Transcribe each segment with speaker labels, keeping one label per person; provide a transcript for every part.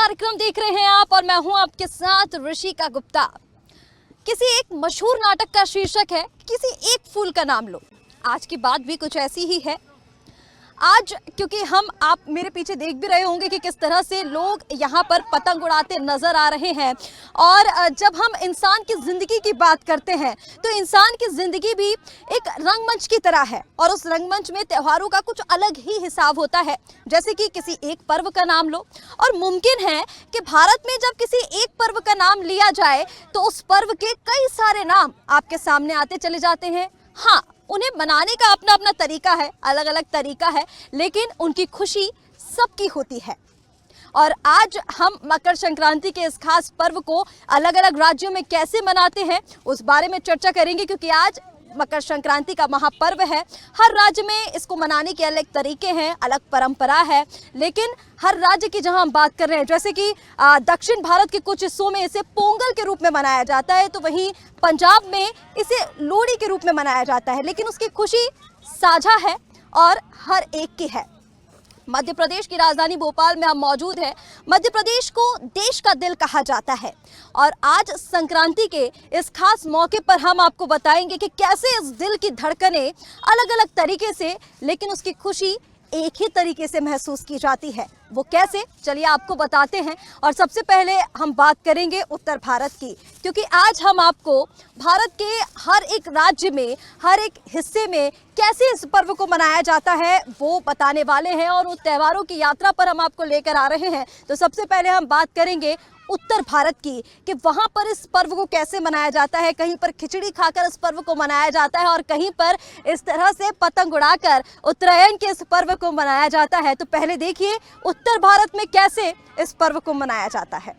Speaker 1: कार्यक्रम देख रहे हैं आप और मैं हूं आपके साथ ऋषिका गुप्ता। किसी एक मशहूर नाटक का शीर्षक है किसी एक फूल का नाम लो। आज की बात भी कुछ ऐसी ही है। आज क्योंकि आप मेरे पीछे देख भी रहे होंगे कि किस तरह से लोग यहाँ पर पतंग उड़ाते नजर आ रहे हैं। और जब हम इंसान की ज़िंदगी की बात करते हैं तो इंसान की ज़िंदगी भी एक रंगमंच की तरह है और उस रंगमंच में त्योहारों का कुछ अलग ही हिसाब होता है। जैसे कि किसी एक पर्व का नाम लो और मुमकिन है कि भारत में जब किसी एक पर्व का नाम लिया जाए तो उस पर्व के कई सारे नाम आपके सामने आते चले जाते हैं। हाँ, उन्हें मनाने का अपना अपना तरीका है, अलग अलग तरीका है, लेकिन उनकी खुशी सबकी होती है। और आज हम मकर संक्रांति के इस खास पर्व को अलग अलग राज्यों में कैसे मनाते हैं उस बारे में चर्चा करेंगे, क्योंकि आज मकर संक्रांति का महापर्व है। हर राज्य में इसको मनाने के अलग तरीके हैं, अलग परंपरा है, लेकिन हर राज्य की जहां हम बात कर रहे हैं, जैसे कि दक्षिण भारत के कुछ हिस्सों में इसे पोंगल के रूप में मनाया जाता है, तो वहीं पंजाब में इसे लोहड़ी के रूप में मनाया जाता है, लेकिन उसकी खुशी साझा है और हर एक की है। मध्य प्रदेश की राजधानी भोपाल में हम मौजूद हैं। मध्य प्रदेश को देश का दिल कहा जाता है और आज संक्रांति के इस खास मौके पर हम आपको बताएंगे कि कैसे इस दिल की धड़कनें अलग अलग तरीके से, लेकिन उसकी खुशी एक ही तरीके से महसूस की जाती है। वो कैसे, चलिए आपको बताते हैं। और सबसे पहले हम बात करेंगे उत्तर भारत की, क्योंकि आज हम आपको भारत के हर एक राज्य में, हर एक हिस्से में कैसे इस पर्व को मनाया जाता है वो बताने वाले हैं और उन त्योहारों की यात्रा पर हम आपको लेकर आ रहे हैं। तो सबसे पहले हम बात करेंगे उत्तर भारत की कि वहाँ पर इस पर्व को कैसे मनाया जाता है। कहीं पर खिचड़ी खाकर इस पर्व को मनाया जाता है और कहीं पर इस तरह से पतंग उड़ाकर उत्तरायण के इस पर्व को मनाया जाता है। तो पहले देखिए उत्तर भारत में कैसे इस पर्व को मनाया जाता है।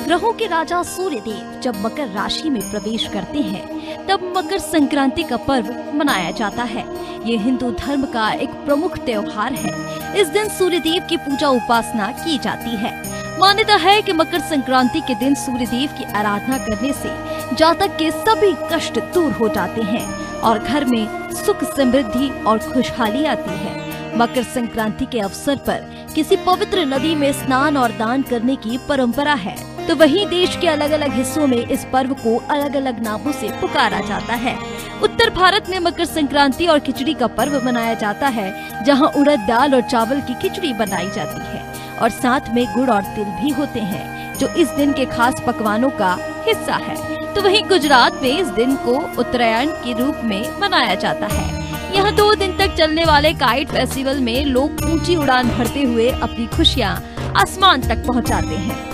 Speaker 2: ग्रहों के राजा सूर्यदेव जब मकर राशि में प्रवेश करते हैं तब मकर संक्रांति का पर्व मनाया जाता है। ये हिंदू धर्म का एक प्रमुख त्योहार है। इस दिन सूर्यदेव की पूजा उपासना की जाती है। मान्यता है कि मकर संक्रांति के दिन सूर्यदेव की आराधना करने से जातक के सभी कष्ट दूर हो जाते हैं और घर में सुख समृद्धि और खुशहाली आती है। मकर संक्रांति के अवसर पर किसी पवित्र नदी में स्नान और दान करने की परंपरा है, तो वहीं देश के अलग अलग हिस्सों में इस पर्व को अलग अलग नामों से पुकारा जाता है। उत्तर भारत में मकर संक्रांति और खिचड़ी का पर्व मनाया जाता है, जहां उड़द दाल और चावल की खिचड़ी बनाई जाती है और साथ में गुड़ और तिल भी होते हैं, जो इस दिन के खास पकवानों का हिस्सा है। तो वहीं गुजरात में इस दिन को उत्तरायण के रूप में मनाया जाता है। यहाँ 2 दिन तक चलने वाले काइट फेस्टिवल में लोग ऊंची उड़ान भरते हुए अपनी खुशियाँ आसमान तक पहुँचाते हैं।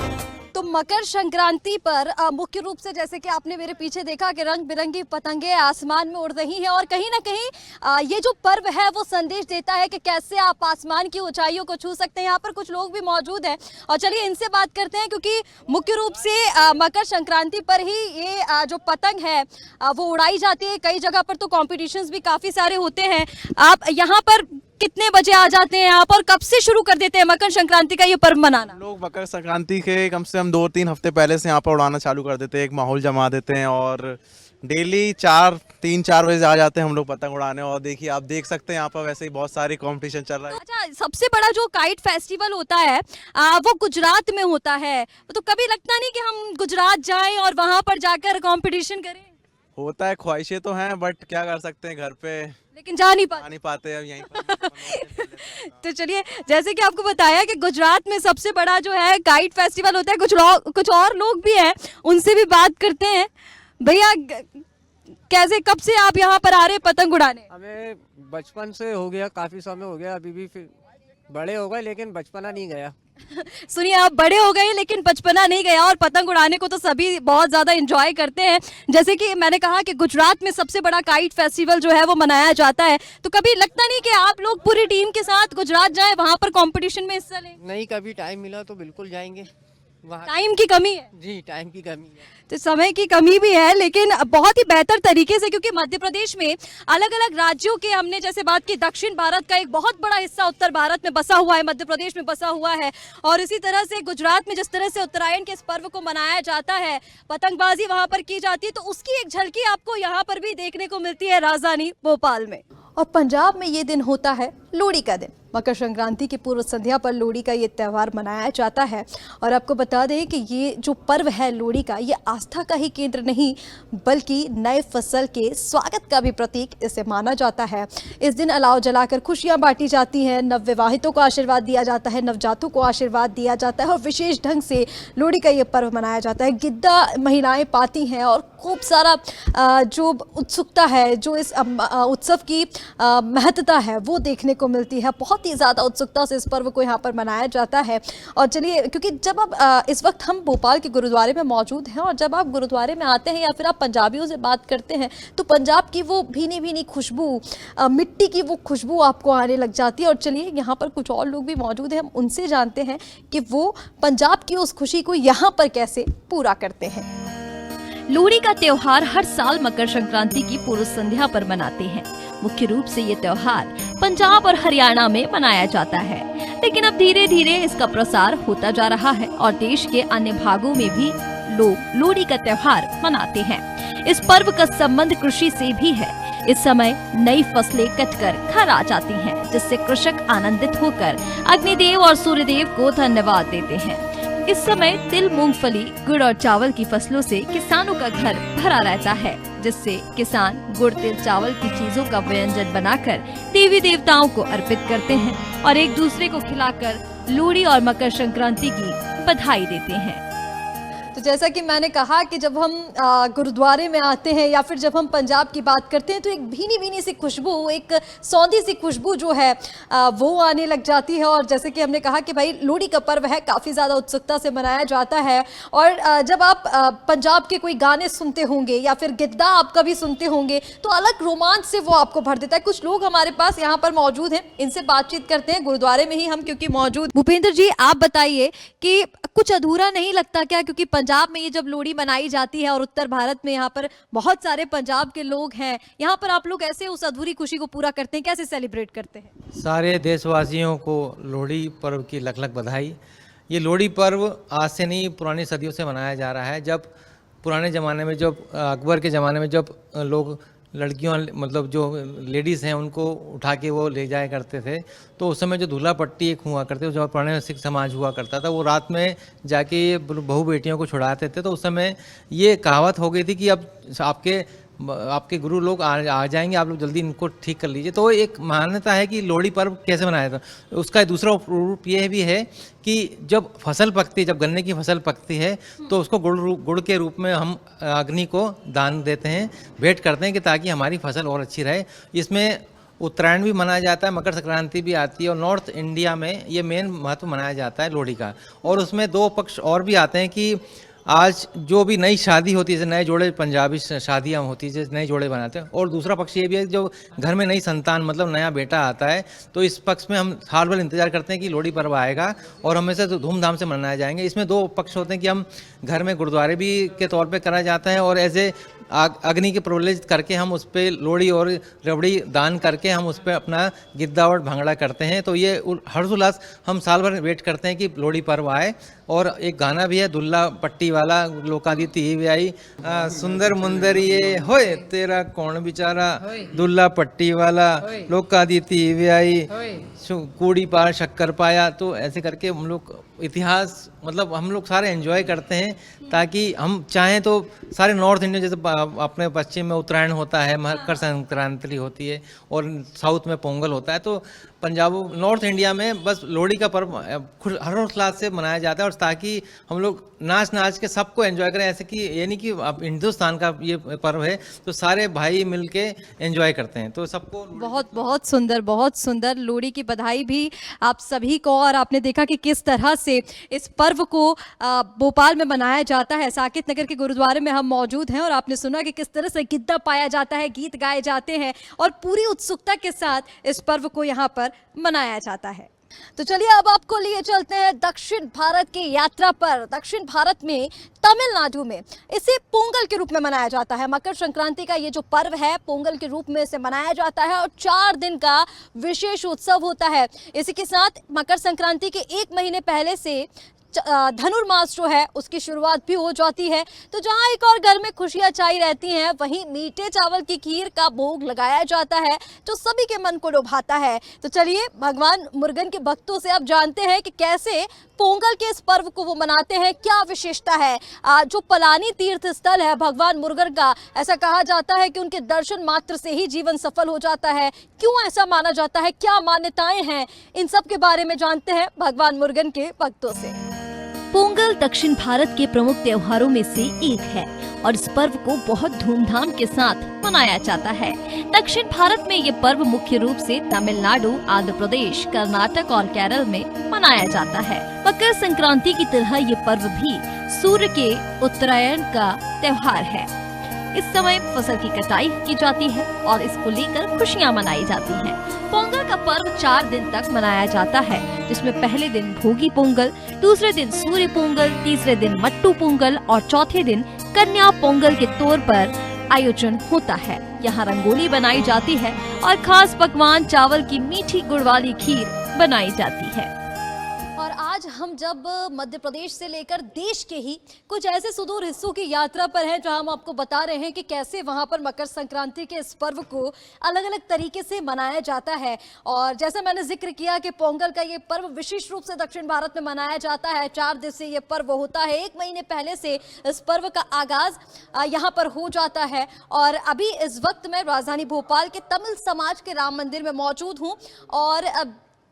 Speaker 1: तो मकर संक्रांति पर मुख्य रूप से जैसे कि आपने मेरे पीछे देखा कि रंग बिरंगी पतंगे आसमान में उड़ रही हैं और कहीं ना कहीं ये जो पर्व है वो संदेश देता है कि कैसे आप आसमान की ऊंचाइयों को छू सकते हैं। यहाँ पर कुछ लोग भी मौजूद हैं और चलिए इनसे बात करते हैं, क्योंकि मुख्य रूप से मकर संक्रांति पर ही ये जो पतंग है वो उड़ाई जाती है। कई जगह पर तो कॉम्पिटिशन्स भी काफ़ी सारे होते हैं। आप यहाँ पर कितने बजे आ जाते हैं आप और कब से शुरू कर देते हैं मकर संक्रांति का ये पर्व मनाना?
Speaker 3: लोग मकर संक्रांति के कम से कम 2-3 हफ्ते पहले से यहाँ पर उड़ाना चालू कर देते हैं, एक माहौल जमा देते हैं और डेली 3-4 बजे आ जाते हैं हम लोग पतंग उड़ाने। और देखिए आप देख सकते हैं यहाँ पर वैसे ही बहुत सारे कंपटीशन चल रहा है।
Speaker 1: अच्छा, सबसे बड़ा जो काइट फेस्टिवल होता है वो गुजरात में होता है, तो कभी लगता नहीं कि हम गुजरात जाएं और वहाँ पर जाकर कंपटीशन करें?
Speaker 3: होता है, ख्वाहिशें तो हैं, बट क्या कर सकते हैं, घर पे
Speaker 1: लेकिन जा नहीं
Speaker 3: पाते अब यहीं पर।
Speaker 1: तो चलिए, जैसे कि आपको बताया कि गुजरात में सबसे बड़ा जो है काइट फेस्टिवल होता है। कुछ और लोग भी हैं, उनसे भी बात करते हैं। भैया कैसे, कब से आप यहाँ पर आ रहे हैं पतंग उड़ाने?
Speaker 4: हमें बचपन से हो गया, काफी समय हो गया। अभी भी फिर बड़े हो गए लेकिन बचपना नहीं गया।
Speaker 1: सुनिए, आप बड़े हो गए लेकिन बचपना नहीं गया। और पतंग उड़ाने को तो सभी बहुत ज़्यादा एंजॉय करते हैं। जैसे कि मैंने कहा कि गुजरात में सबसे बड़ा काइट फेस्टिवल जो है वो मनाया जाता है, तो कभी लगता नहीं कि आप लोग पूरी टीम के साथ गुजरात जाएं, वहाँ पर कंपटीशन में हिस्सा लें?
Speaker 4: नहीं, कभी टाइम मिला तो बिल्कुल जाएंगे। वहाँ
Speaker 1: टाइम की कमी है
Speaker 4: जी, टाइम की कमी है,
Speaker 1: तो समय की कमी भी है, लेकिन बहुत ही बेहतर तरीके से, क्योंकि मध्य प्रदेश में अलग अलग राज्यों के, हमने जैसे बात की, दक्षिण भारत का एक बहुत बड़ा हिस्सा उत्तर भारत में बसा हुआ है, मध्य प्रदेश में बसा हुआ है। और इसी तरह से गुजरात में जिस तरह से उत्तरायण के इस पर्व को मनाया जाता है, पतंगबाजी वहां पर की जाती है, तो उसकी एक झलकी आपको यहाँ पर भी देखने को मिलती है राजधानी भोपाल में। और पंजाब में ये दिन होता है लोहड़ी का दिन, मकर संक्रांति की पूर्व संध्या पर लोहड़ी का ये त्यौहार मनाया जाता है। और आपको बता दें कि ये जो पर्व है लोहड़ी का, ये आस्था का ही केंद्र नहीं बल्कि नए फसल के स्वागत का भी प्रतीक इसे माना जाता है। इस दिन अलाव जलाकर खुशियां बांटी जाती हैं, नवविवाहितों को आशीर्वाद दिया जाता है, नवजातों को आशीर्वाद दिया जाता है और विशेष ढंग से लोहड़ी का ये पर्व मनाया जाता है। गिद्दा महिलाएं पाती हैं और खूब सारा जो उत्सुकता है, जो इस उत्सव की महत्ता है वो देखने को मिलती है। बहुत ही ज़्यादा उत्सुकता से इस पर्व को यहाँ पर मनाया जाता है। और चलिए, क्योंकि जब आप इस वक्त हम भोपाल के गुरुद्वारे में मौजूद हैं और जब आप गुरुद्वारे में आते हैं या फिर आप पंजाबियों से बात करते हैं तो पंजाब की वो भीनी भीनी खुशबू, मिट्टी की वो खुशबू आपको आने लग जाती है। और चलिए, यहाँ पर कुछ और लोग भी मौजूद हैं, हम उनसे जानते हैं कि वो पंजाब की उस खुशी को यहाँ पर कैसे पूरा करते हैं।
Speaker 2: लोहड़ी का त्योहार हर साल मकर संक्रांति की पूर्व संध्या पर मनाते हैं। मुख्य रूप से ये त्योहार पंजाब और हरियाणा में मनाया जाता है, लेकिन अब धीरे धीरे इसका प्रसार होता जा रहा है और देश के अन्य भागों में भी लोग लोहड़ी का त्योहार मनाते हैं। इस पर्व का संबंध कृषि से भी है। इस समय नई फसलें कटकर घर आ जाती हैं, जिससे कृषक आनंदित होकर अग्निदेव और सूर्यदेव को धन्यवाद देते हैं। इस समय तिल, मूंगफली, गुड़ और चावल की फसलों से किसानों का घर भरा रहता है, जिससे किसान गुड़, तिल, चावल की चीजों का व्यंजन बनाकर देवी देवताओं को अर्पित करते हैं और एक दूसरे को खिलाकर लोहड़ी और मकर संक्रांति की बधाई देते हैं।
Speaker 1: तो जैसा कि मैंने कहा कि जब हम गुरुद्वारे में आते हैं या फिर जब हम पंजाब की बात करते हैं तो एक भीनी भीनी सी खुशबू, एक सौंधी सी खुशबू जो है वो आने लग जाती है। और जैसे कि हमने कहा कि भाई लोहड़ी का पर्व है, काफ़ी ज़्यादा उत्सुकता से मनाया जाता है। और जब आप पंजाब के कोई गाने सुनते होंगे या फिर गिद्दा आप कभी सुनते होंगे तो अलग रोमांच से वो आपको भर देता है। कुछ लोग हमारे पास यहाँ पर मौजूद हैं, इनसे बातचीत करते हैं गुरुद्वारे में ही हम क्योंकि मौजूद। भूपेंद्र जी, आप बताइए कि कुछ अधूरा नहीं लगता क्या, क्योंकि पंजाब में ये जब लोहड़ी मनाई जाती है और उत्तर भारत में यहाँ पर बहुत सारे पंजाब के लोग हैं, यहाँ पर आप लोग ऐसे उस अधूरी खुशी को पूरा करते हैं, कैसे सेलिब्रेट करते हैं?
Speaker 5: सारे देशवासियों को लोहड़ी पर्व की लख लख बधाई। ये लोहड़ी पर्व आज से नहीं, पुरानी सदियों से मनाया जा रहा है। जब पुराने ज़माने में, जब अकबर के ज़माने में जब लोग लड़कियों, मतलब जो लेडीज़ हैं, उनको उठा के वो ले जाया करते थे, तो उस समय जो दूल्हा पट्टी एक हुआ करते, जो पुराने सिख समाज हुआ करता था, वो रात में जाके बहू बेटियों को छुड़ाते थे। तो उस समय ये कहावत हो गई थी कि अब आपके गुरु लोग आ जाएंगे, आप लोग जल्दी इनको ठीक कर लीजिए। तो एक मान्यता है कि लोहड़ी पर्व कैसे मनाया था। उसका दूसरा रूप ये भी है कि जब फसल पकती है, जब गन्ने की फसल पकती है, तो उसको गुड़ के रूप में हम अग्नि को दान देते हैं, भेंट करते हैं कि ताकि हमारी फसल और अच्छी रहे। इसमें उत्तरायण भी मनाया जाता है, मकर संक्रांति भी आती है और नॉर्थ इंडिया में ये मेन महत्व मनाया जाता है लोहड़ी का। और उसमें दो पक्ष और भी आते हैं कि आज जो भी नई शादी होती है, जैसे नए जोड़े, पंजाबी शादियाँ होती है, जैसे नए जोड़े बनाते हैं। और दूसरा पक्ष ये भी है जो घर में नई संतान, मतलब नया बेटा आता है, तो इस पक्ष में हम साल भर इंतजार करते हैं कि लोहड़ी पर्व आएगा और हमें से धूमधाम से मनाए जाएंगे। इसमें दो पक्ष होते हैं कि हम घर में गुरुद्वारे भी के तौर पर कराया जाता है और एज ए अग्नि के प्रज्वलित करके हम उस पर लोहड़ी और रबड़ी दान करके हम उस पर अपना गिद्दा और भांगड़ा करते हैं। तो ये हर्षोल्लास हम साल भर वेट करते हैं कि लोहड़ी पर्व आए। और एक गाना भी है दुल्ला पट्टी वाला, लोकादिति ही आई, सुंदर मुंदर ये होए तेरा कौन बेचारा, दुल्ला पट्टी वाला लोकादिति ही आई, कूड़ी पार शक्कर पाया। तो ऐसे करके हम लोग इतिहास, मतलब हम लोग सारे एंजॉय करते हैं, ताकि हम चाहें तो सारे नॉर्थ इंडिया, जैसे अपने पश्चिम में उत्तरायण होता है, मकर संक्रांति होती है और साउथ में पोंगल होता है, तो पंजाब, नॉर्थ इंडिया में बस लोहड़ी का पर्व हर्षोल्लास से मनाया जाता है। और ताकि हम लोग नाच नाच के सबको एंजॉय करें, ऐसे कि ये नहीं कि अब हिंदुस्तान का ये पर्व है तो सारे भाई मिलके एंजॉय करते हैं, तो सबको
Speaker 1: बहुत बहुत सुंदर, बहुत सुंदर। लोहड़ी की बधाई भी आप सभी को। और आपने देखा कि किस तरह से इस पर्व को भोपाल में मनाया जाता है। साकेत नगर के गुरुद्वारे में हम मौजूद हैं और आपने सुना कि किस तरह से गिद्दा पाया जाता है, गीत गाए जाते हैं और पूरी उत्सुकता के साथ इस पर्व को यहाँ पर मनाया जाता है। तो चलिए अब आपको लिए चलते हैं दक्षिण भारत की यात्रा पर। दक्षिण भारत में तमिलनाडु में इसे पोंगल के रूप में मनाया जाता है। मकर संक्रांति का ये जो पर्व है पोंगल के रूप में इसे मनाया जाता है और 4 दिन का विशेष उत्सव होता है। इसी के साथ मकर संक्रांति के 1 महीने पहले से धनुर्मास जो है उसकी शुरुआत भी हो जाती है। तो जहां एक और घर में खुशियां छाई रहती हैं, वहीं मीठे चावल की खीर का भोग लगाया जाता है जो सभी के मन को लुभाता है। तो चलिए भगवान मुर्गन के भक्तों से अब जानते हैं कि कैसे पोंगल के इस पर्व को वो मनाते हैं, क्या विशेषता है। जो पलानी तीर्थ स्थल है भगवान मुर्गन का, ऐसा कहा जाता है कि उनके दर्शन मात्र से ही जीवन सफल हो जाता है। क्यों ऐसा माना जाता है, क्या मान्यताएं हैं, इन सब के बारे में जानते हैं भगवान मुर्गन के भक्तों से।
Speaker 2: पोंगल दक्षिण भारत के प्रमुख त्योहारों में से एक है और इस पर्व को बहुत धूमधाम के साथ मनाया जाता है। दक्षिण भारत में ये पर्व मुख्य रूप से तमिलनाडु, आंध्र प्रदेश, कर्नाटक और केरल में मनाया जाता है। मकर संक्रांति की तरह ये पर्व भी सूर्य के उत्तरायण का त्योहार है। इस समय फसल की कटाई की जाती है और इसको लेकर खुशियां मनाई जाती हैं। पोंगल का पर्व 4 दिन तक मनाया जाता है, जिसमें पहले दिन भोगी पोंगल, दूसरे दिन सूर्य पोंगल, तीसरे दिन मट्टू पोंगल और चौथे दिन कन्या पोंगल के तौर पर आयोजन होता है। यहाँ रंगोली बनाई जाती है और खास पकवान चावल की मीठी गुड़ वाली खीर बनाई जाती है।
Speaker 1: और आज हम जब मध्य प्रदेश से लेकर देश के ही कुछ ऐसे सुदूर हिस्सों की यात्रा पर हैं, जहां हम आपको बता रहे हैं कि कैसे वहां पर मकर संक्रांति के इस पर्व को अलग अलग तरीके से मनाया जाता है। और जैसा मैंने जिक्र किया कि पोंगल का ये पर्व विशेष रूप से दक्षिण भारत में मनाया जाता है। 4 दिवसीय ये पर्व होता है। 1 महीने पहले से इस पर्व का आगाज यहाँ पर हो जाता है। और अभी इस वक्त मैं राजधानी भोपाल के तमिल समाज के राम मंदिर में मौजूद हूँ। और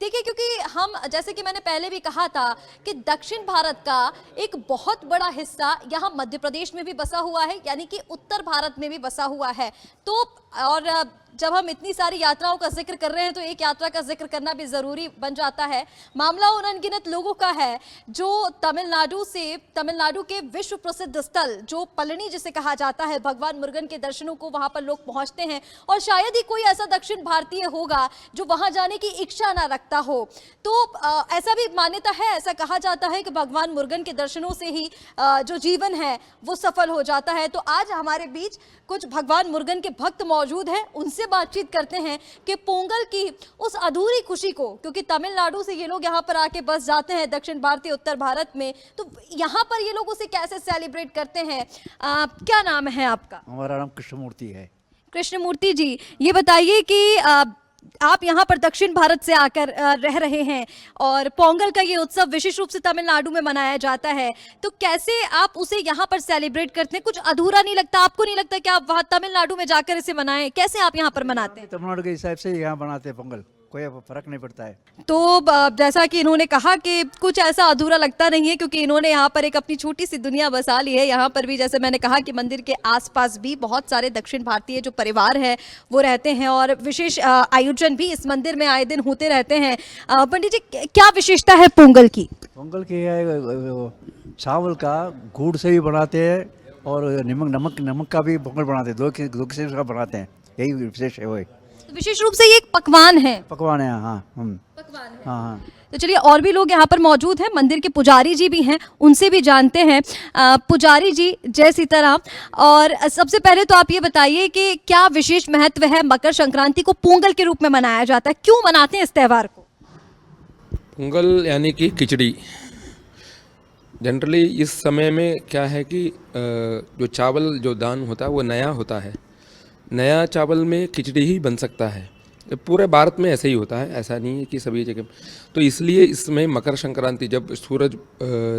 Speaker 1: देखिए, क्योंकि हम, जैसे कि मैंने पहले भी कहा था कि दक्षिण भारत का एक बहुत बड़ा हिस्सा यहाँ मध्य प्रदेश में भी बसा हुआ है, यानी कि उत्तर भारत में भी बसा हुआ है। तो और जब हम इतनी सारी यात्राओं का जिक्र कर रहे हैं तो एक यात्रा का जिक्र करना भी ज़रूरी बन जाता है। मामला उन अनगिनत लोगों का है जो तमिलनाडु के विश्व प्रसिद्ध स्थल जो पलनी जिसे कहा जाता है, भगवान मुर्गन के दर्शनों को वहां पर लोग पहुंचते हैं। और शायद ही कोई ऐसा दक्षिण भारतीय होगा जो वहां जाने की इच्छा ना रखता हो। तो ऐसा भी मान्यता है, ऐसा कहा जाता है कि भगवान मुर्गन के दर्शनों से ही जो जीवन है वो सफल हो जाता है। तो आज हमारे बीच कुछ भगवान मुर्गन के भक्त मौजूद हैं, उनसे बातचीत करते हैं कि पोंगल की उस अधूरी खुशी को, क्योंकि तमिलनाडु से ये लोग यहाँ पर आके बस जाते हैं दक्षिण भारतीय उत्तर भारत में, तो यहाँ पर ये लोग उसे कैसे सेलिब्रेट करते हैं। क्या नाम है आपका?
Speaker 6: हमारा नाम कृष्णमूर्ति है।
Speaker 1: कृष्णमूर्ति जी, ये बताइए कि आप यहाँ पर दक्षिण भारत से आकर रह रहे हैं और पोंगल का ये उत्सव विशेष रूप से तमिलनाडु में मनाया जाता है, तो कैसे आप उसे यहाँ पर सेलिब्रेट करते हैं? कुछ अधूरा नहीं लगता आपको? नहीं लगता कि आप वहाँ तमिलनाडु में जाकर इसे मनाएं? कैसे आप यहाँ पर मनाते हैं?
Speaker 6: तमिलनाडु के हिसाब से यहाँ बनाते हैं पोंगल, कोई फर्क नहीं पड़ता है।
Speaker 1: तो जैसा कि इन्होंने कहा कि कुछ ऐसा अधूरा लगता नहीं है, क्योंकि इन्होंने यहाँ पर एक अपनी छोटी सी दुनिया बसा ली है। यहाँ पर भी जैसे मैंने कहा कि मंदिर के आसपास भी बहुत सारे दक्षिण भारतीय जो परिवार हैं वो रहते हैं और विशेष आयोजन भी इस मंदिर में आए दिन होते रहते हैं। पंडित जी, क्या विशेषता है पोंगल की?
Speaker 6: पोंगल की है चावल का गुड़ से भी बनाते हैं और नमक का भी पोंगल बनाते हैं, दो किस्म का बनाते हैं, यही विशेष है। वही
Speaker 1: विशेष रूप से ये एक पकवान है।
Speaker 6: पकवान है, हाँ।
Speaker 1: पकवान है।
Speaker 6: हाँ।
Speaker 1: तो चलिए, और भी लोग यहाँ पर मौजूद हैं, मंदिर के पुजारी जी भी हैं, उनसे भी जानते हैं। पुजारी जी, जय सीताराम। और सबसे पहले तो आप ये बताइए कि क्या विशेष महत्व है, मकर संक्रांति को पोंगल के रूप में मनाया जाता है, क्यों मनाते हैं इस त्यौहार को?
Speaker 7: पोंगल यानी कि खिचड़ी। जनरली इस समय में क्या है कि जो चावल जो दान होता है वो नया होता है, नया चावल में खिचड़ी ही बन सकता है। पूरे भारत में ऐसे ही होता है, ऐसा नहीं है कि सभी जगह। तो इसलिए इसमें मकर संक्रांति, जब सूरज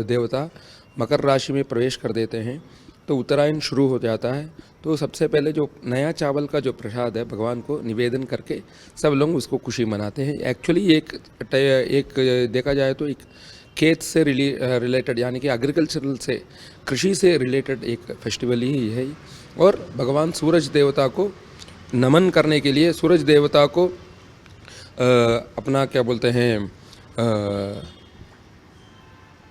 Speaker 7: देवता मकर राशि में प्रवेश कर देते हैं तो उत्तरायण शुरू हो जाता है। तो सबसे पहले जो नया चावल का जो प्रसाद है भगवान को निवेदन करके सब लोग उसको खुशी मनाते हैं। एक्चुअली एक देखा जाए तो एक खेत से रिलेटेड, यानी कि एग्रीकल्चरल से, कृषि से रिलेटेड एक फेस्टिवल ही है। और भगवान सूरज देवता को नमन करने के लिए, सूरज देवता को अपना क्या बोलते हैं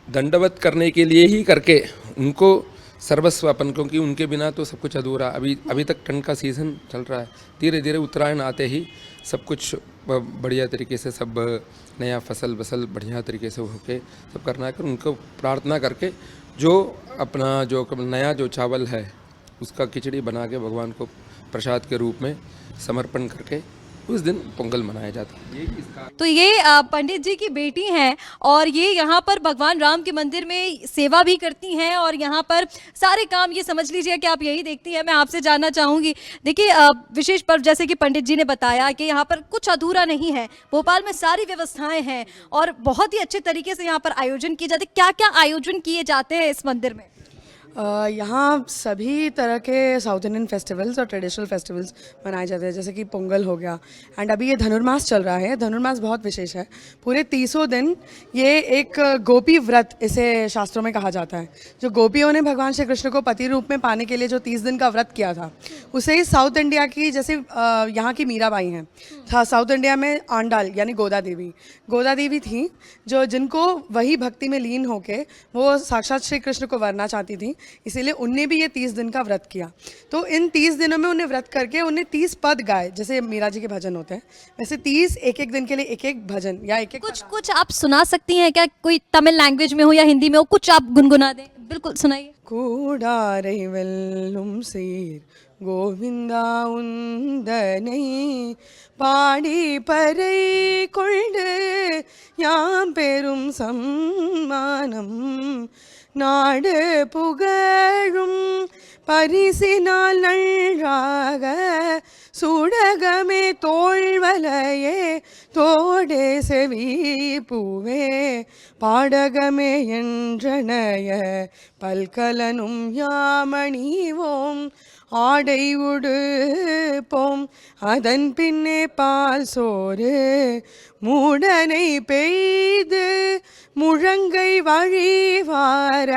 Speaker 7: दंडवत करने के लिए ही करके उनको सर्वस्व अपन, क्योंकि उनके बिना तो सब कुछ अधूरा। अभी तक ठंड का सीज़न चल रहा है, धीरे धीरे उत्तरायण आते ही सब कुछ बढ़िया तरीके से, सब नया फसल बढ़िया तरीके से होके सब करना कर उनको प्रार्थना करके जो अपना जो नया जो चावल है उसका खिचड़ी बना के भगवान को प्रसाद के रूप में समर्पण करके उस दिन पोंगल मनाया जाता है। ये इसका
Speaker 1: तो ये पंडित जी की बेटी हैं और ये यहाँ पर भगवान राम के मंदिर में सेवा भी करती हैं और यहाँ पर सारे काम, ये समझ लीजिए कि आप यही देखती हैं। मैं आपसे जानना चाहूँगी, देखिए विशेष पर्व जैसे कि पंडित जी ने बताया कि यहाँ पर कुछ अधूरा नहीं है, भोपाल में सारी व्यवस्थाएं हैं और बहुत ही अच्छे तरीके से यहाँ पर आयोजन किए जाते। क्या क्या आयोजन किए जाते हैं इस मंदिर में?
Speaker 8: यहाँ सभी तरह के साउथ इंडियन फेस्टिवल्स और ट्रेडिशनल फेस्टिवल्स मनाए जाते हैं, जैसे कि पोंगल हो गया। एंड अभी ये धनुर्मास चल रहा है। धनुर्मास बहुत विशेष है, पूरे 30 दिन ये एक गोपी व्रत इसे शास्त्रों में कहा जाता है। जो गोपियों ने भगवान श्री कृष्ण को पति रूप में पाने के लिए जो 30 दिन का व्रत किया था, उसे ही साउथ इंडिया की, जैसे यहाँ की मीराबाई हैं, था साउथ इंडिया में आंडाल यानी गोदा देवी थी, जो जिनको वही भक्ति में लीन होके वो साक्षात श्री कृष्ण को वरना चाहती थी, इसीलिए उनने भी ये 30 दिन का व्रत किया। तो इन 30 दिनों में उन्हें व्रत करके उन्हें 30 पद गाए, जैसे मीरा जी के भजन होते हैं, वैसे 30 एक दिन के लिए एक भजन या एक
Speaker 1: कुछ आप सुना सकती हैं क्या? कोई तमिल लैंग्वेज में हो या हिंदी में हो, कुछ आप गुनगुना दें। बिल्कुल सुनाइए।
Speaker 8: കൂടാരൈ വെല്ലും സീർ ഗോവിന്ദ ഉന്തനൈ പാടി പരൈ കൊള്ട് യാം പെരും സമ്മാനം നാട് പുകഴും பரிசினால் நன்றாக சுடகமே தோள்வலையே தோடே செவி பூவே பாடகமே என்றனைய பல்கலனும் யாமணிவோம் ஆடை உடுப்போம் அதன் பின்னே பால் சோறு மூடனை பெய்து முழங்கை வழிவார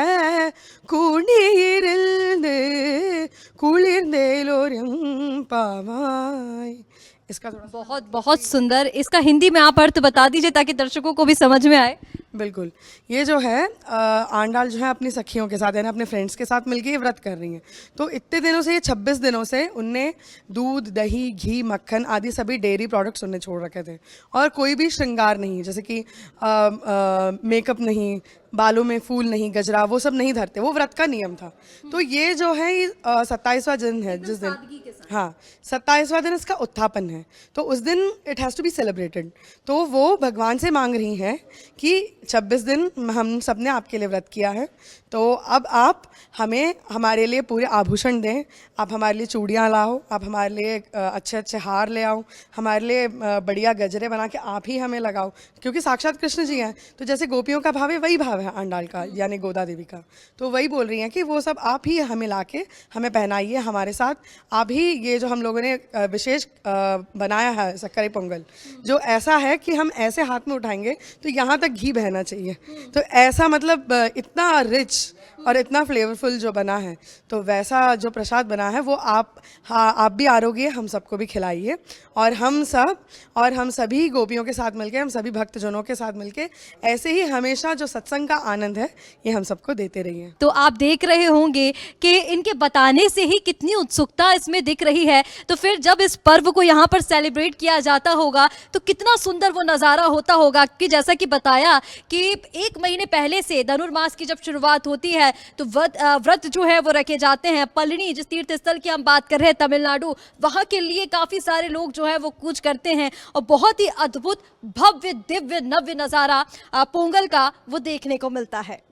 Speaker 8: குடியிருந்து குளிர்ந்தேலோரும் பாவாய்। इसका थोड़ा
Speaker 1: बहुत बहुत सुंदर। इसका हिंदी में आप अर्थ बता दीजिए ताकि दर्शकों को भी समझ में आए।
Speaker 8: बिल्कुल, ये जो है आंडाल जो है अपनी सखियों के साथ यानी अपने फ्रेंड्स के साथ मिलके ये व्रत कर रही हैं। तो इतने दिनों से, ये 26 दिनों से उनने दूध, दही, घी, मक्खन आदि सभी डेयरी प्रोडक्ट्स उनने छोड़ रखे थे और कोई भी श्रृंगार नहीं, जैसे कि मेकअप नहीं, बालों में फूल नहीं, गजरा, वो सब नहीं धरते, वो व्रत का नियम था। तो ये जो है 27वां दिन है, जिस दिन, हाँ 27वां दिन इसका उत्थापन है, तो उस दिन it has to be celebrated. तो वो भगवान से मांग रही हैं कि 26 दिन हम सब ने आपके लिए व्रत किया है, तो अब आप हमें हमारे लिए पूरे आभूषण दें, आप हमारे लिए चूड़ियाँ लाओ, आप हमारे लिए अच्छे अच्छे हार ले आओ, हमारे लिए बढ़िया गजरे बना के आप ही हमें लगाओ, क्योंकि साक्षात कृष्ण जी हैं। तो जैसे गोपियों का भाव है, वही भाव है आंडाल का यानी गोदा देवी का। तो वही बोल रही हैं कि वो सब आप ही हमें लाके हमें पहनाइए, हमारे साथ आप ही, ये जो हम लोगों ने विशेष बनाया है सक्करे पोंगल, जो ऐसा है कि हम ऐसे हाथ में उठाएंगे तो यहाँ तक घी बहना चाहिए। तो ऐसा मतलब इतना रिच और इतना फ्लेवरफुल जो बना है, तो वैसा जो प्रसाद बना है वो आप, हाँ आप भी आरोग्य, हम सबको भी खिलाइए और हम सभी गोपियों के साथ मिलके, हम सभी भक्तजनों के साथ मिलके ऐसे ही हमेशा जो सत्संग का आनंद है ये हम सबको देते रहिए।
Speaker 1: तो आप देख रहे होंगे कि इनके बताने से ही कितनी उत्सुकता इसमें दिख रही है। तो फिर जब इस पर्व को यहाँ पर सेलिब्रेट किया जाता होगा तो कितना सुंदर वो नज़ारा होता होगा कि जैसा कि बताया कि 1 महीने पहले से धनुर्मास की जब शुरुआत होती है तो व्रत जो है वो रखे जाते हैं। पलनी, जिस तीर्थ स्थल की हम बात कर रहे हैं तमिलनाडु, वहाँ के लिए काफ़ी सारे लोग जो है वो कूच करते हैं और बहुत ही अद्भुत, भव्य, दिव्य, नव्य नज़ारा पोंगल का वो देखने को मिलता है।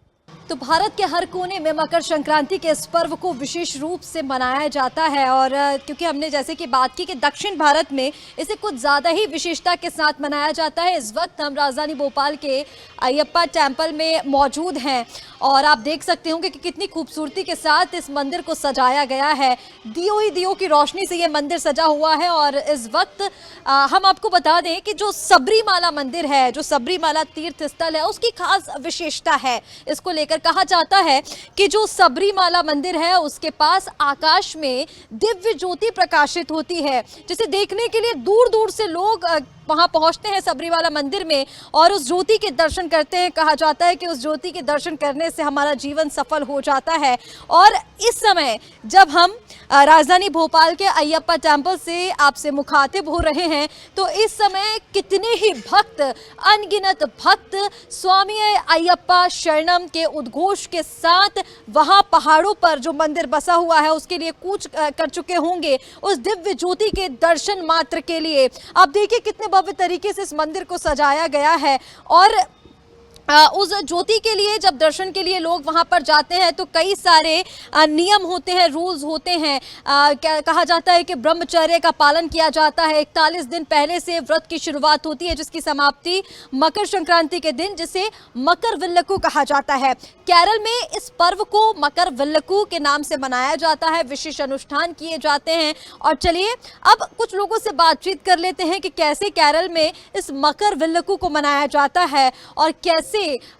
Speaker 1: तो भारत के हर कोने में मकर संक्रांति के इस पर्व को विशेष रूप से मनाया जाता है और क्योंकि हमने जैसे कि बात की कि दक्षिण भारत में इसे कुछ ज़्यादा ही विशेषता के साथ मनाया जाता है। इस वक्त हम राजधानी भोपाल के अयप्पा टेम्पल में मौजूद हैं और आप देख सकते होंगे कि कितनी खूबसूरती के साथ इस मंदिर को सजाया गया है। दियों ही दियों की रोशनी से ये मंदिर सजा हुआ है और इस वक्त हम आपको बता दें कि जो सबरीमाला मंदिर है, जो सबरीमाला तीर्थ स्थल है, उसकी खास विशेषता है। इसको लेकर कहा जाता है कि जो सबरीमाला मंदिर है उसके पास आकाश में दिव्य ज्योति प्रकाशित होती है, जिसे देखने के लिए दूर दूर से लोग वहां पहुंचते हैं सबरीमाला मंदिर में और उस ज्योति के दर्शन करते हैं। कहा जाता है कि उस ज्योति के दर्शन करने से हमारा जीवन सफल हो जाता है। और इस समय जब हम राजधानी भोपाल के अयप्पा टेम्पल से आपसे मुखातिब हो रहे हैं तो इस समय कितने ही भक्त, अनगिनत भक्त स्वामी अयप्पा शरणम के उद्घोष के साथ वहां पहाड़ों पर जो मंदिर बसा हुआ है उसके लिए कूच कर चुके होंगे उस दिव्य ज्योति के दर्शन मात्र के लिए। आप देखिए कितने भव्य तरीके से इस मंदिर को सजाया गया है और उस ज्योति के लिए जब दर्शन के लिए लोग वहां पर जाते हैं तो कई सारे नियम होते हैं, रूल्स होते हैं। कहा जाता है कि ब्रह्मचर्य का पालन किया जाता है। 41 दिन पहले से व्रत की शुरुआत होती है जिसकी समाप्ति मकर संक्रांति के दिन, जिसे मकर विल्लकू कहा जाता है। केरल में इस पर्व को मकर विल्लकू के नाम से मनाया जाता है, विशेष अनुष्ठान किए जाते हैं। और चलिए अब कुछ लोगों से बातचीत कर लेते हैं कि कैसे केरल में इस मकर विल्लकू को मनाया जाता है और कैसे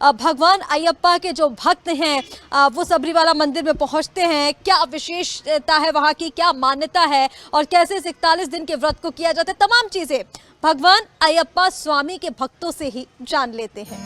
Speaker 1: भगवान अयप्पा के जो भक्त हैं वो सबरीमाला मंदिर में पहुंचते हैं, क्या विशेषता है वहां की, क्या मान्यता है और कैसे इस 41 दिन के व्रत को किया जाता है। तमाम चीजें भगवान अयप्पा स्वामी के भक्तों से ही जान लेते हैं।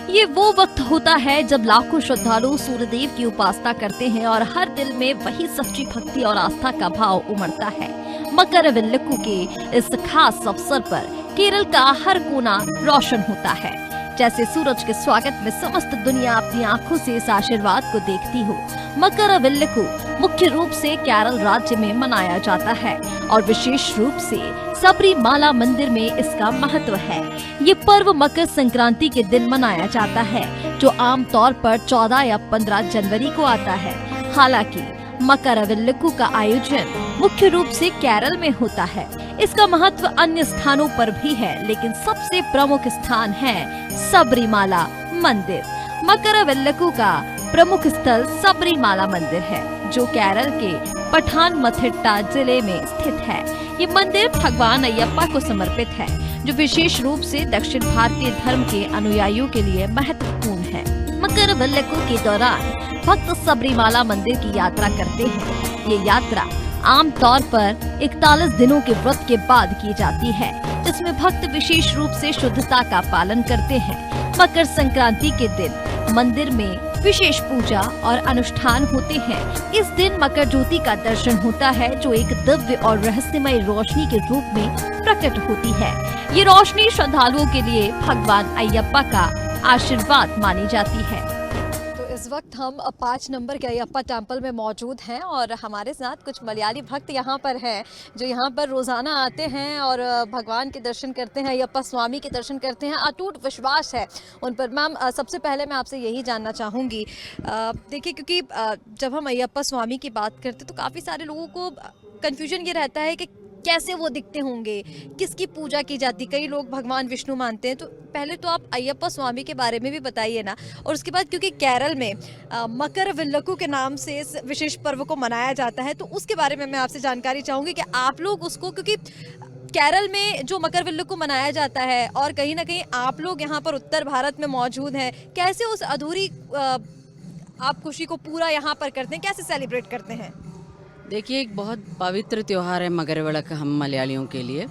Speaker 2: ये वो वक्त होता है जब लाखों श्रद्धालु सूर्यदेव की उपासना करते हैं और हर दिल में वही सच्ची भक्ति और आस्था का भाव उमड़ता है। मकर विल्लकू के इस खास अवसर पर केरल का हर कोना रोशन होता है। जैसे सूरज के स्वागत में समस्त दुनिया अपनी आंखों से इस आशीर्वाद को देखती हो, मकर विल्लकू मुख्य रूप से केरल राज्य में मनाया जाता है और विशेष रूप से सबरीमाला मंदिर में इसका महत्व है। ये पर्व मकर संक्रांति के दिन मनाया जाता है जो आमतौर पर 14 या 15 जनवरी को आता है। हालांकि मकर विल्लकू का आयोजन मुख्य रूप से केरल में होता है। इसका महत्व अन्य स्थानों पर भी है, लेकिन सबसे प्रमुख स्थान है सबरीमाला मंदिर। मकर विल्लकू का प्रमुख स्थल सबरीमाला मंदिर है जो केरल के पठानमथिट्टा जिले में स्थित है। ये मंदिर भगवान अयप्पा को समर्पित है जो विशेष रूप से दक्षिण भारतीय धर्म के अनुयायियों के लिए महत्वपूर्ण है। मकर विल्लकू के दौरान भक्त सबरीमाला मंदिर की यात्रा करते हैं। ये यात्रा आमतौर पर 41 दिनों के व्रत के बाद की जाती है, जिसमें भक्त विशेष रूप से शुद्धता का पालन करते हैं। मकर संक्रांति के दिन मंदिर में विशेष पूजा और अनुष्ठान होते हैं। इस दिन मकर ज्योति का दर्शन होता है जो एक दिव्य और रहस्यमय रोशनी के रूप में प्रकट होती है। ये रोशनी श्रद्धालुओं के लिए भगवान अयप्पा का आशीर्वाद मानी जाती है।
Speaker 1: इस वक्त हम 5 नंबर के अयप्पा टेम्पल में मौजूद हैं और हमारे साथ कुछ मलयाली भक्त यहाँ पर हैं जो यहाँ पर रोज़ाना आते हैं और भगवान के दर्शन करते हैं, अयप्पा स्वामी के दर्शन करते हैं। अटूट विश्वास है उन पर। मैम, सबसे पहले मैं आपसे यही जानना चाहूँगी, देखिए क्योंकि जब हम अयप्पा स्वामी की बात करते तो काफ़ी सारे लोगों को कन्फ्यूजन ये रहता है कि कैसे वो दिखते होंगे, किसकी पूजा की जाती। कई लोग भगवान विष्णु मानते हैं, तो पहले तो आप अयप्पा स्वामी के बारे में भी बताइए ना। और उसके बाद क्योंकि केरल में मकर विल्लकू के नाम से इस विशेष पर्व को मनाया जाता है तो उसके बारे में मैं आपसे जानकारी चाहूँगी कि आप लोग उसको, क्योंकि केरल में जो मकर विल्लकू मनाया जाता है और कहीं ना कहीं आप लोग यहाँ पर उत्तर भारत में मौजूद हैं, कैसे उस अधूरी आप खुशी को पूरा यहाँ पर करते हैं, कैसे सेलिब्रेट करते हैं?
Speaker 9: देखिए, एक बहुत पवित्र त्यौहार है मकर विल्लक हम मलयालियों के लिए।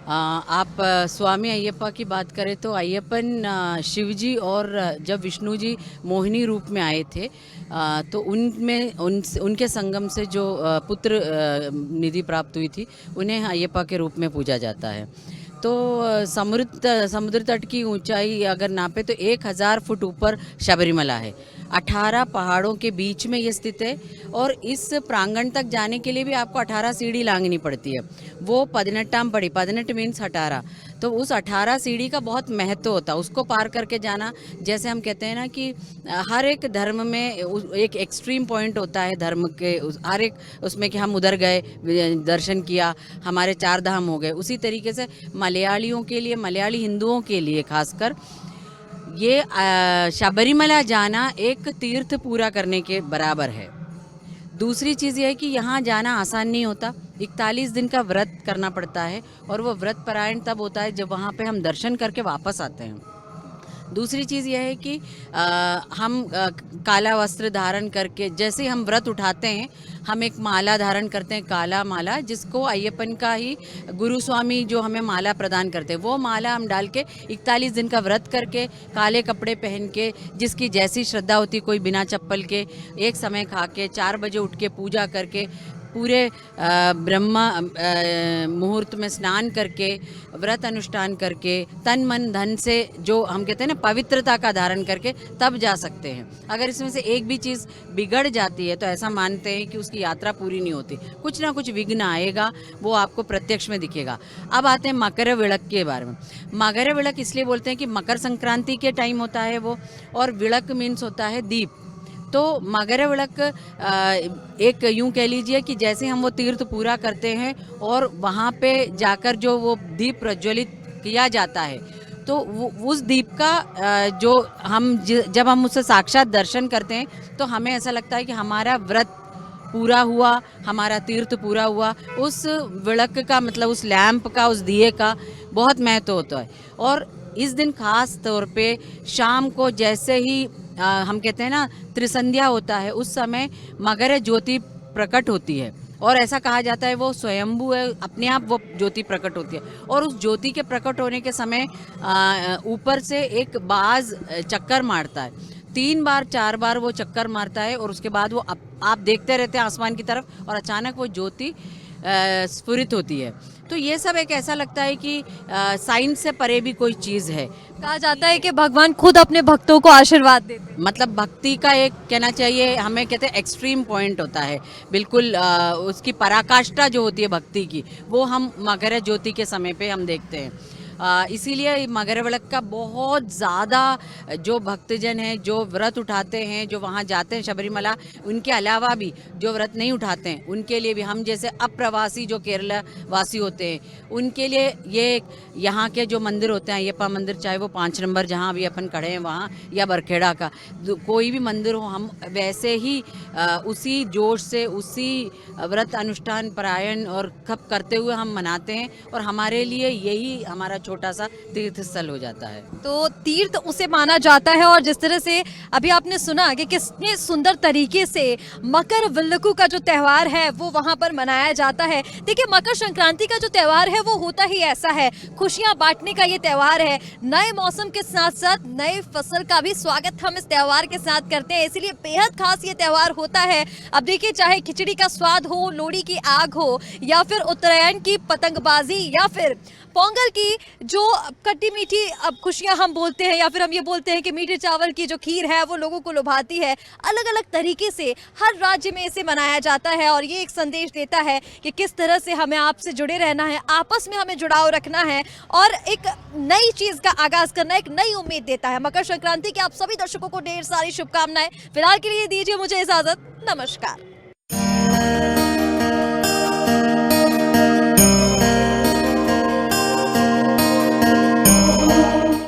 Speaker 9: आप स्वामी अयप्पा की बात करें तो अयप्पन शिवजी और जब विष्णु जी मोहिनी रूप में आए थे तो उनके संगम से जो पुत्र निधि प्राप्त हुई थी उन्हें अयप्पा के रूप में पूजा जाता है। तो समुद्र तट की ऊंचाई अगर नापे तो 1000 फुट ऊपर शबरीमला है। 18 पहाड़ों के बीच में ये स्थित है और इस प्रांगण तक जाने के लिए भी आपको 18 सीढ़ी लांघनी पड़ती है। वो पदिनेट्टाम पड़ी, पदिनेट मीन्स 18, तो उस 18 सीढ़ी का बहुत महत्व होता है। उसको पार करके जाना, जैसे हम कहते हैं ना कि हर एक धर्म में एक एक्सट्रीम पॉइंट होता है धर्म के, हर एक उसमें कि हम उधर गए, दर्शन किया, हमारे 4 धाम हो गए। उसी तरीके से मलयालियों के लिए, मलयाली हिंदुओं के लिए खासकर ये शबरीमला जाना एक तीर्थ पूरा करने के बराबर है। दूसरी चीज़ ये है कि यहाँ जाना आसान नहीं होता, 41 दिन का व्रत करना पड़ता है और वो व्रत परायण तब होता है जब वहाँ पे हम दर्शन करके वापस आते हैं। दूसरी चीज़ यह है कि हम काला वस्त्र धारण करके, जैसे हम व्रत उठाते हैं, हम एक माला धारण करते हैं, काला माला, जिसको अय्यप्पन का ही गुरु स्वामी जो हमें माला प्रदान करते हैं, वो माला हम डाल के 41 दिन का व्रत करके, काले कपड़े पहन के, जिसकी जैसी श्रद्धा होती, कोई बिना चप्पल के, एक समय खा के, 4 बजे उठ के पूजा करके, पूरे ब्रह्मा मुहूर्त में स्नान करके, व्रत अनुष्ठान करके, तन मन धन से, जो हम कहते हैं ना, पवित्रता का धारण करके तब जा सकते हैं। अगर इसमें से एक भी चीज़ बिगड़ जाती है तो ऐसा मानते हैं कि उसकी यात्रा पूरी नहीं होती, कुछ ना कुछ विघ्न आएगा, वो आपको प्रत्यक्ष में दिखेगा। अब आते हैं मकर विलक के बारे में। मकर विलक इसलिए बोलते हैं कि मकर संक्रांति के टाइम होता है वो, और विलक मीन्स होता है दीप। तो मकर विलक एक यूं कह लीजिए कि जैसे हम वो तीर्थ पूरा करते हैं और वहाँ पे जाकर जो वो दीप प्रज्वलित किया जाता है, तो उस दीप का जो जब हम उससे साक्षात दर्शन करते हैं तो हमें ऐसा लगता है कि हमारा व्रत पूरा हुआ, हमारा तीर्थ पूरा हुआ। उस विलक का मतलब उस लैंप का, उस दिए का बहुत महत्व होता है। और इस दिन खास तौर पे शाम को जैसे ही हम कहते हैं ना त्रिसंध्या होता है, उस समय मकर ज्योति प्रकट होती है, और ऐसा कहा जाता है वो स्वयंभू है, अपने आप वो ज्योति प्रकट होती है। और उस ज्योति के प्रकट होने के समय ऊपर से एक बाज चक्कर मारता है, 3 बार 4 बार वो चक्कर मारता है, और उसके बाद वो आप देखते रहते हैं आसमान की तरफ, और अचानक वो ज्योति स्फुरित होती है। तो ये सब एक ऐसा लगता है कि साइंस से परे भी कोई चीज़ है।
Speaker 1: कहा जाता है कि भगवान खुद अपने भक्तों को आशीर्वाद देते हैं।
Speaker 9: मतलब भक्ति का एक कहना चाहिए, हमें कहते हैं एक्सट्रीम पॉइंट होता है, बिल्कुल उसकी पराकाष्ठा जो होती है भक्ति की, वो हम मकर ज्योति के समय पे हम देखते हैं। इसीलिए मकर विलक का बहुत ज़्यादा जो भक्तजन हैं, जो व्रत उठाते हैं, जो वहाँ जाते हैं शबरीमला, उनके अलावा भी जो व्रत नहीं उठाते हैं, उनके लिए भी, हम जैसे अप्रवासी जो केरला वासी होते हैं, उनके लिए ये यहाँ के जो मंदिर होते हैं, अय्यप्पा मंदिर, चाहे वो 5 नंबर जहाँ अभी अपन खड़े हैं वहाँ, या बरखेड़ा का कोई भी मंदिर हो, हम वैसे ही उसी जोश से, उसी व्रत अनुष्ठान परायण और कब करते हुए हम मनाते हैं, और हमारे लिए यही हमारा छोटा सा तीर्थ स्थल हो जाता है।
Speaker 1: तो तीर्थ उसे माना जाता है। और जिस तरह से अभी आपने सुना कि कितने सुंदर तरीके से मकर विलक्कू का जो त्यौहार है वो वहां पर मनाया जाता है। देखिए, मकर संक्रांति का जो त्यौहार है वो होता ही ऐसा है, खुशियां बांटने का ये त्यौहार है। नए मौसम के साथ साथ नए फसल का भी स्वागत हम इस त्यौहार के साथ करते हैं, इसलिए बेहद खास ये त्यौहार होता है। अब देखिए, चाहे खिचड़ी का स्वाद हो, लोहड़ी की आग हो, या फिर उत्तरायण की पतंगबाजी, या फिर पोंगल की जो खट्टी मीठी अब खुशियां हम बोलते हैं, या फिर हम ये बोलते हैं कि मीठे चावल की जो खीर है वो लोगों को लुभाती है। अलग अलग तरीके से हर राज्य में इसे मनाया जाता है, और ये एक संदेश देता है कि किस तरह से हमें आपसे जुड़े रहना है, आपस में हमें जुड़ाव रखना है, और एक नई चीज का आगाज करना, एक नई उम्मीद देता है। मकर संक्रांति के आप सभी दर्शकों को ढेर सारी शुभकामनाएं। फिलहाल के लिए दीजिए मुझे इजाजत, नमस्कार।